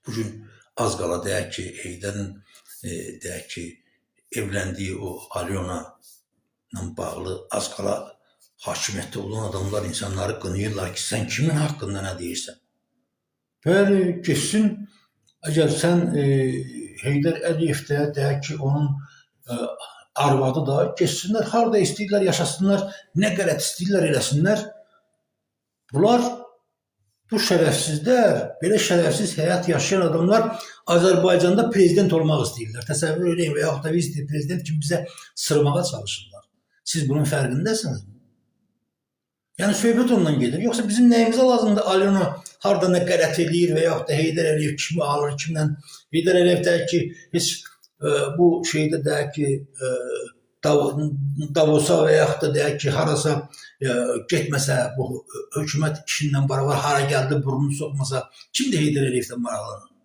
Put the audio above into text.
bugün az qala deyək ki, Heydərin deyək ki, evləndiyi o Alyona ilə bağlı az qala hakimiyyətdə olan adamlar insanları qınayırlar ki, sən kimin haqqında nə deyirsən? Bəli, geçsin. Əgər sən Heydər Əliyev də deyək ki, onun arvadı da geçsinlər, harada istəyirlər yaşasınlar, nə qələt istəyirlər eləsinlər. Bunlar, bu şərəfsizlər, belə şərəfsiz həyat yaşayan adamlar Azərbaycanda prezident olmaq istəyirlər. Təsəvvür edin və yaxud da vice prezident kimi bizə sırmağa çalışırlar. Siz bunun fərqindəsiniz mi? Yəni söhbət ondan gedir. Yoxsa bizim nəyimizə lazımdır Alyona harada nə qələt eləyir və yaxud da Heydər Əliyev kimi alır, kimdən? Heydər Əliyev deyək ki, heç bu şeydə deyək ki, Davosa və yaxud da deyək ki, harasa getməsə, bu hökumət işindən baravar hara gəldi, burnunu soxmasa, kim də Heydər Əliyevdən maraqlanır?